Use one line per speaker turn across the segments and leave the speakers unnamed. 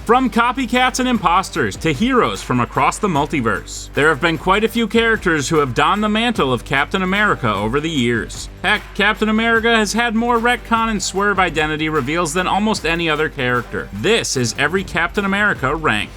From copycats and imposters to heroes from across the multiverse, there have been quite a few characters who have donned the mantle of Captain America over the years. Heck, Captain America has had more retcon and swerve identity reveals than almost any other character. This is every Captain America ranked.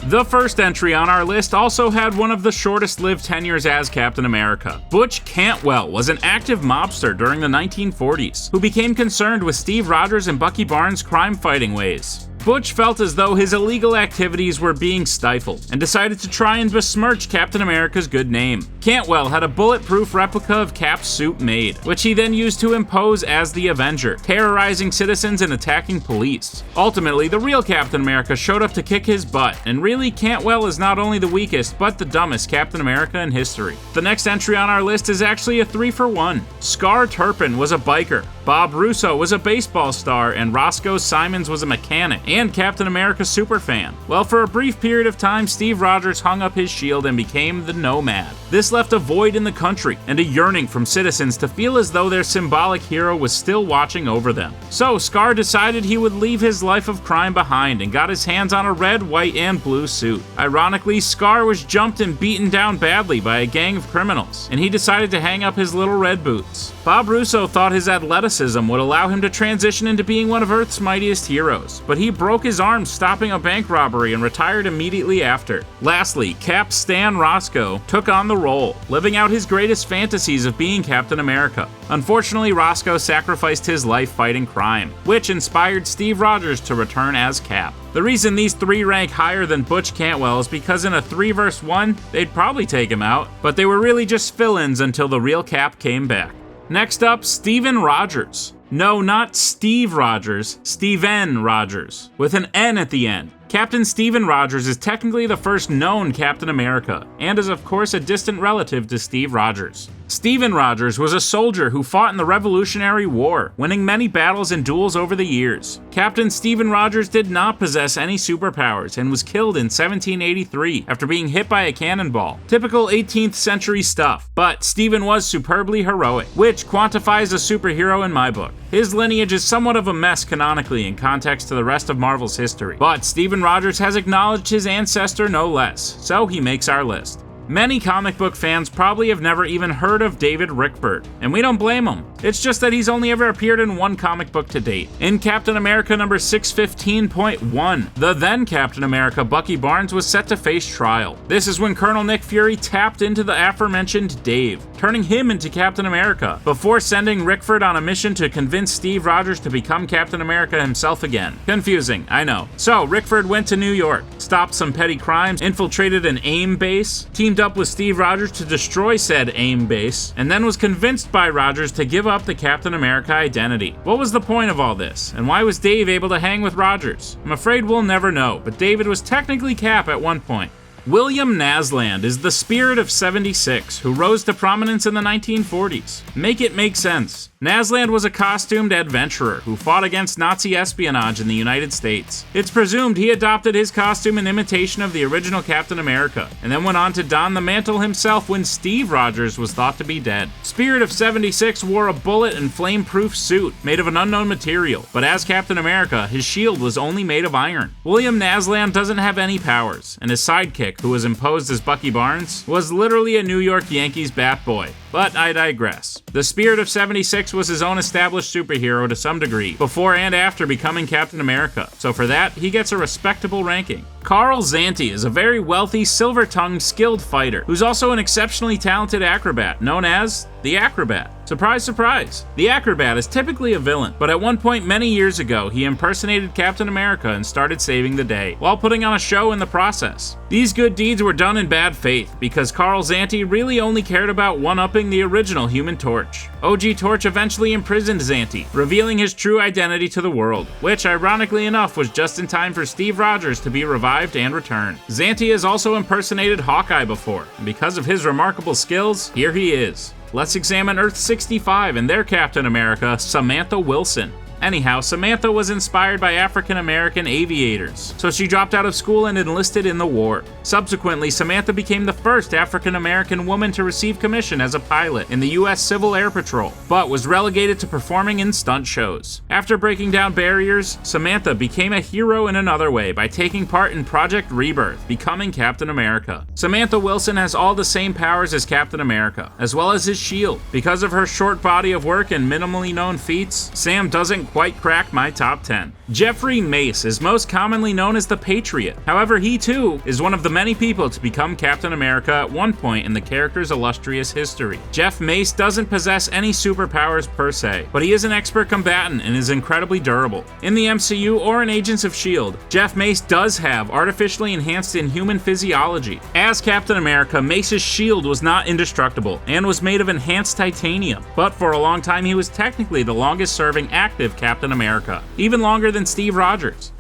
The first entry on our list also had one of the shortest lived tenures as Captain America. Butch Cantwell was an active mobster during the 1940s, who became concerned with Steve Rogers and Bucky Barnes' crime-fighting ways. Butch felt as though his illegal activities were being stifled, and decided to try and besmirch Captain America's good name. Cantwell had a bulletproof replica of Cap's suit made, which he then used to impose as the Avenger, terrorizing citizens and attacking police. Ultimately, the real Captain America showed up to kick his butt, and really, Cantwell is not only the weakest, but the dumbest Captain America in history. The next entry on our list is actually a 3-for-1. Scar Turpin was a biker, Bob Russo was a baseball star, and Roscoe Simons was a mechanic and Captain America superfan. Well, for a brief period of time, Steve Rogers hung up his shield and became the Nomad. This left a void in the country and a yearning from citizens to feel as though their symbolic hero was still watching over them. So Scar decided he would leave his life of crime behind and got his hands on a red, white, and blue suit. Ironically, Scar was jumped and beaten down badly by a gang of criminals, and he decided to hang up his little red boots. Bob Russo thought his athleticism would allow him to transition into being one of Earth's mightiest heroes, but he broke his arm stopping a bank robbery and retired immediately after. Lastly, Cap Stan Roscoe took on the role, living out his greatest fantasies of being Captain America. Unfortunately, Roscoe sacrificed his life fighting crime, which inspired Steve Rogers to return as Cap. The reason these three rank higher than Butch Cantwell is because in a 3-versus-1, they'd probably take him out, but they were really just fill-ins until the real Cap came back. Next up, Steven Rogers. No, not Steve Rogers, Steven Rogers, with an N at the end. Captain Steven Rogers is technically the first known Captain America, and is of course a distant relative to Steve Rogers. Steven Rogers was a soldier who fought in the Revolutionary War, winning many battles and duels over the years. Captain Steven Rogers did not possess any superpowers and was killed in 1783 after being hit by a cannonball. Typical 18th century stuff, but Steven was superbly heroic, which quantifies a superhero in my book. His lineage is somewhat of a mess canonically in context to the rest of Marvel's history, but Steven Rogers has acknowledged his ancestor no less, so he makes our list. Many comic book fans probably have never even heard of David Rickford, and we don't blame him. It's just that he's only ever appeared in one comic book to date. In Captain America number 615.1, the then Captain America Bucky Barnes was set to face trial. This is when Colonel Nick Fury tapped into the aforementioned Dave, turning him into Captain America, before sending Rickford on a mission to convince Steve Rogers to become Captain America himself again. Confusing, I know. So Rickford went to New York, stopped some petty crimes, infiltrated an AIM base, teamed up with Steve Rogers to destroy said AIM base, and then was convinced by Rogers to give up the Captain America identity. What was the point of all this, and why was Dave able to hang with Rogers? I'm afraid we'll never know, but David was technically Cap at one point. William Nasland is the Spirit of 76, who rose to prominence in the 1940s. Make it make sense. Nasland was a costumed adventurer who fought against Nazi espionage in the United States. It's presumed he adopted his costume in imitation of the original Captain America, and then went on to don the mantle himself when Steve Rogers was thought to be dead. Spirit of 76 wore a bullet and flame-proof suit made of an unknown material, but as Captain America, his shield was only made of iron. William Nasland doesn't have any powers, and his sidekick, who was imposed as Bucky Barnes, was literally a New York Yankees bat boy. But I digress. The Spirit of 76 was his own established superhero to some degree, before and after becoming Captain America, so for that, he gets a respectable ranking. Carl ZANTE is a very wealthy, silver-tongued, skilled fighter, who's also an exceptionally talented acrobat, known as the Acrobat. Surprise, surprise. The Acrobat is typically a villain, but at one point many years ago, he impersonated Captain America and started saving the day, while putting on a show in the process. These good deeds were done in bad faith, because Carl ZANTE really only cared about one-upping the original Human Torch. OG Torch eventually imprisoned ZANTE, revealing his true identity to the world, which ironically enough was just in time for Steve Rogers to be revived and return. ZANTE has also impersonated Hawkeye before, and because of his remarkable skills, here he is. Let's examine Earth 65 and their Captain America, Samantha Wilson. Anyhow, Samantha was inspired by African American aviators, so she dropped out of school and enlisted in the war. Subsequently, Samantha became the first African American woman to receive commission as a pilot in the U.S. Civil Air Patrol, but was relegated to performing in stunt shows. After breaking down barriers, Samantha became a hero in another way by taking part in Project Rebirth, becoming Captain America. Samantha Wilson has all the same powers as Captain America, as well as his shield. Because of her short body of work and minimally known feats, Sam doesn't quite crack my top 10. Jeffrey Mace is most commonly known as the Patriot. However, he too is one of the many people to become Captain America at one point in the character's illustrious history. Jeff Mace doesn't possess any superpowers per se, but he is an expert combatant and is incredibly durable. In the MCU or in Agents of S.H.I.E.L.D., Jeff Mace does have artificially enhanced inhuman physiology. As Captain America, Mace's shield was not indestructible and was made of enhanced titanium, but for a long time he was technically the longest serving active Captain America, even longer than Steve Rogers.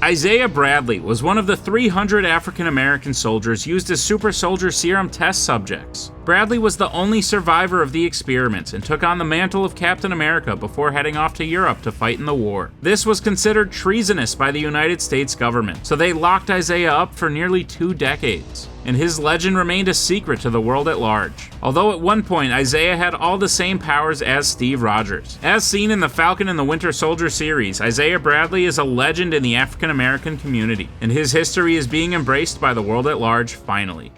Isaiah Bradley was one of the 300 African American soldiers used as super soldier serum test subjects. Bradley was the only survivor of the experiments and took on the mantle of Captain America before heading off to Europe to fight in the war. This was considered treasonous by the United States government, so they locked Isaiah up for nearly 2 decades. And his legend remained a secret to the world at large. Although at one point Isaiah had all the same powers as Steve Rogers. As seen in the Falcon and the Winter Soldier series, Isaiah Bradley is a legend in the African American community, and his history is being embraced by the world at large finally.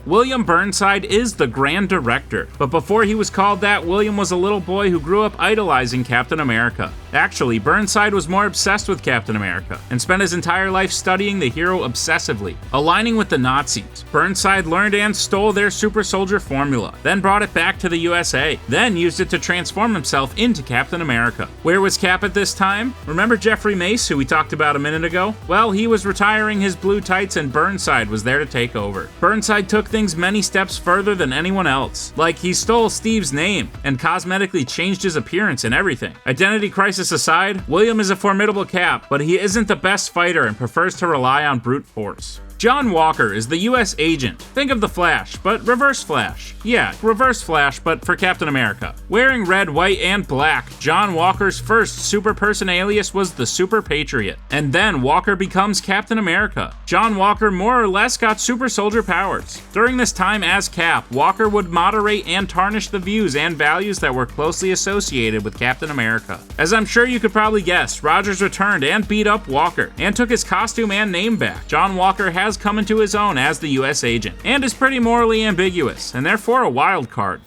William Burnside is the Grand Director, but before he was called that, William was a little boy who grew up idolizing Captain America. Actually, Burnside was more obsessed with Captain America, and spent his entire life studying the hero obsessively. Aligning with the Nazis, Burnside learned and stole their super soldier formula, then brought it back to the USA, then used it to transform himself into Captain America. Where was Cap at this time? Remember Jeffrey Mace, who we talked about a minute ago? Well, he was retiring his blue tights and Burnside was there to take over. Burnside took things many steps further than anyone else. Like, he stole Steve's name and cosmetically changed his appearance and everything. Identity crisis aside, William is a formidable Cap, but he isn't the best fighter and prefers to rely on brute force. John Walker is the US agent. Think of the Flash, but reverse Flash. Yeah, reverse Flash, but for Captain America. Wearing red, white, and black, John Walker's first super person alias was the Super Patriot. And then Walker becomes Captain America. John Walker more or less got super soldier powers. During this time as Cap, Walker would moderate and tarnish the views and values that were closely associated with Captain America. As I'm sure you could probably guess, Rogers returned and beat up Walker, and took his costume and name back. John Walker has come into his own as the US agent, and is pretty morally ambiguous, and therefore a wild card.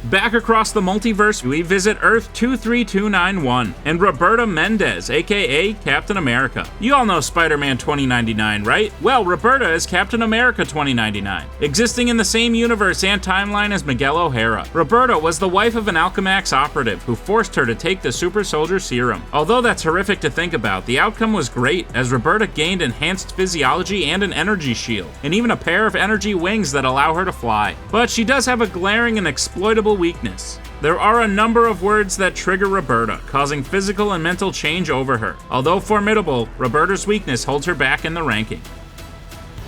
Back across the multiverse, we visit Earth 23291 and Roberta Mendez, aka Captain America. You all know Spider-Man 2099, right? Well, Roberta is Captain America 2099, existing in the same universe and timeline as Miguel O'Hara. Roberta was the wife of an Alchemax operative who forced her to take the super soldier serum. Although that's horrific to think about, the outcome was great, as Roberta gained enhanced physiology and an energy shield, and even a pair of energy wings that allow her to fly. But she does have a glaring and exploitable weakness. There are a number of words that trigger Roberta, causing physical and mental change over her. Although formidable, Roberta's weakness holds her back in the ranking.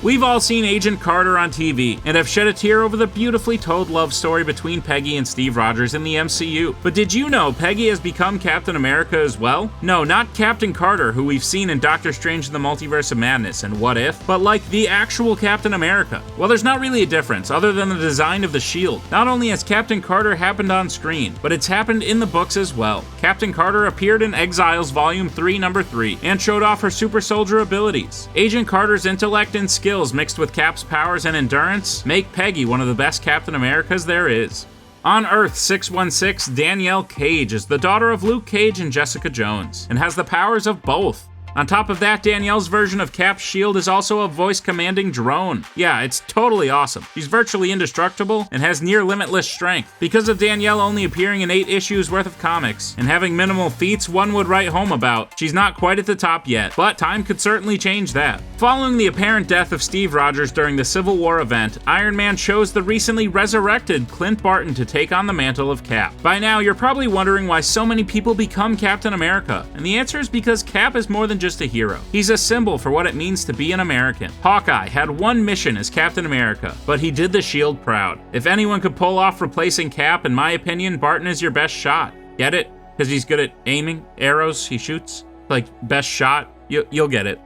We've all seen Agent Carter on TV, and have shed a tear over the beautifully told love story between Peggy and Steve Rogers in the MCU. But did you know Peggy has become Captain America as well? No, not Captain Carter, who we've seen in Doctor Strange in the Multiverse of Madness and What If, but like the actual Captain America. Well, there's not really a difference, other than the design of the shield. Not only has Captain Carter happened on screen, but it's happened in the books as well. Captain Carter appeared in Exiles Volume 3, Number 3, and showed off her super soldier abilities. Agent Carter's intellect and skills mixed with Cap's powers and endurance make Peggy one of the best Captain Americas there is. On Earth 616, Danielle Cage is the daughter of Luke Cage and Jessica Jones, and has the powers of both. On top of that, Danielle's version of Cap's shield is also a voice-commanding drone. Yeah, it's totally awesome. She's virtually indestructible and has near limitless strength. Because of Danielle only appearing in 8 issues worth of comics and having minimal feats one would write home about, she's not quite at the top yet, but time could certainly change that. Following the apparent death of Steve Rogers during the Civil War event, Iron Man chose the recently resurrected Clint Barton to take on the mantle of Cap. By now, you're probably wondering why so many people become Captain America, and the answer is because Cap is more than just a hero. He's a symbol for what it means to be an American. Hawkeye had one mission as Captain America, but he did the shield proud. If anyone could pull off replacing Cap, in my opinion, Barton is your best shot. Get it? because he's good at aiming arrows he shoots. Like, best shot. You'll get it.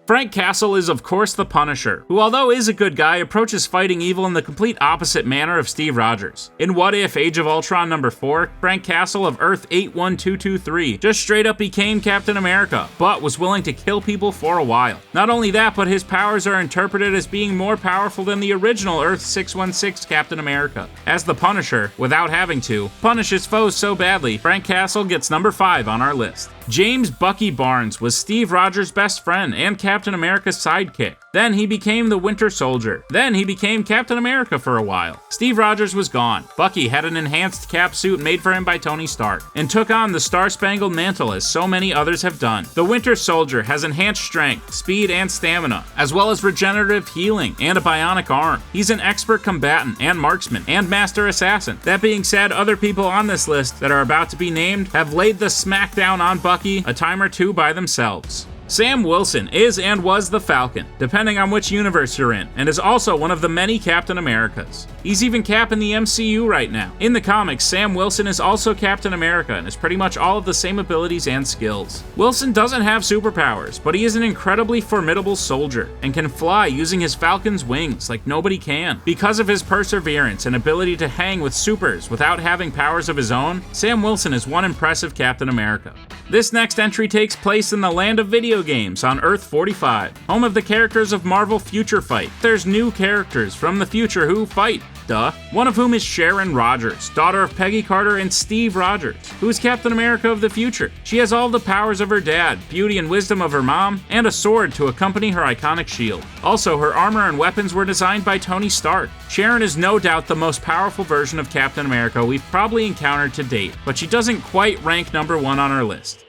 Frank Castle is of course the Punisher, who although is a good guy, approaches fighting evil in the complete opposite manner of Steve Rogers. In What If Age of Ultron number 4, Frank Castle of Earth 81223 just straight up became Captain America, but was willing to kill people for a while. Not only that, but his powers are interpreted as being more powerful than the original Earth 616 Captain America. As the Punisher, without having to, punish his foes so badly, Frank Castle gets number 5 on our list. James Bucky Barnes was Steve Rogers' best friend and Captain America's sidekick. Then he became the Winter Soldier. Then he became Captain America for a while. Steve Rogers was gone. Bucky had an enhanced cap suit made for him by Tony Stark, and took on the Star-Spangled Mantle as so many others have done. The Winter Soldier has enhanced strength, speed, and stamina, as well as regenerative healing and a bionic arm. He's an expert combatant and marksman and master assassin. That being said, other people on this list that are about to be named have laid the smackdown on Bucky a time or two by themselves. Sam Wilson is and was the Falcon, depending on which universe you're in, and is also one of the many Captain Americas. He's even Cap in the MCU right now. In the comics, Sam Wilson is also Captain America and has pretty much all of the same abilities and skills. Wilson doesn't have superpowers, but he is an incredibly formidable soldier and can fly using his Falcon's wings like nobody can. Because of his perseverance and ability to hang with supers without having powers of his own, Sam Wilson is one impressive Captain America. This next entry takes place in the land of video games on Earth 45, home of the characters of Marvel Future Fight. There's new characters from the future who fight, duh. One of whom is Sharon Rogers, daughter of Peggy Carter and Steve Rogers, who is Captain America of the future. She has all the powers of her dad, beauty and wisdom of her mom, and a sword to accompany her iconic shield. Also, her armor and weapons were designed by Tony Stark. Sharon is no doubt the most powerful version of Captain America we've probably encountered to date, but she doesn't quite rank number 1 on our list.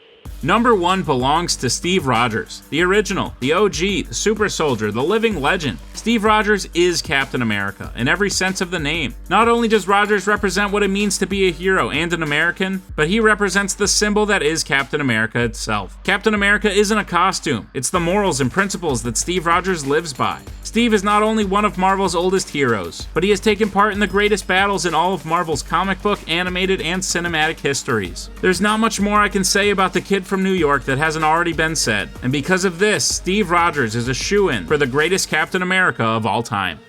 Number 1 belongs to Steve Rogers, the original, the OG, the super soldier, the living legend. Steve Rogers is Captain America, in every sense of the name. Not only does Rogers represent what it means to be a hero and an American, but he represents the symbol that is Captain America itself. Captain America isn't a costume, it's the morals and principles that Steve Rogers lives by. Steve is not only one of Marvel's oldest heroes, but he has taken part in the greatest battles in all of Marvel's comic book, animated, and cinematic histories. There's not much more I can say about the kid from New York that hasn't already been said, and because of this, Steve Rogers is a shoo-in for the greatest Captain America of all time.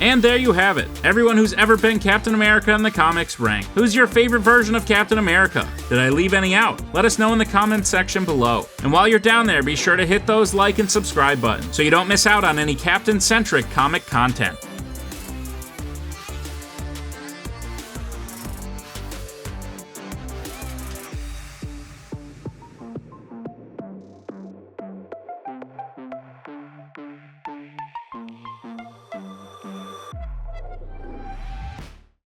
And there you have it, everyone who's ever been Captain America in the comics ranked. Who's your favorite version of Captain America? Did I leave any out? Let us know in the comments section below. And while you're down there, be sure to hit those like and subscribe buttons so you don't miss out on any Captain-centric comic content.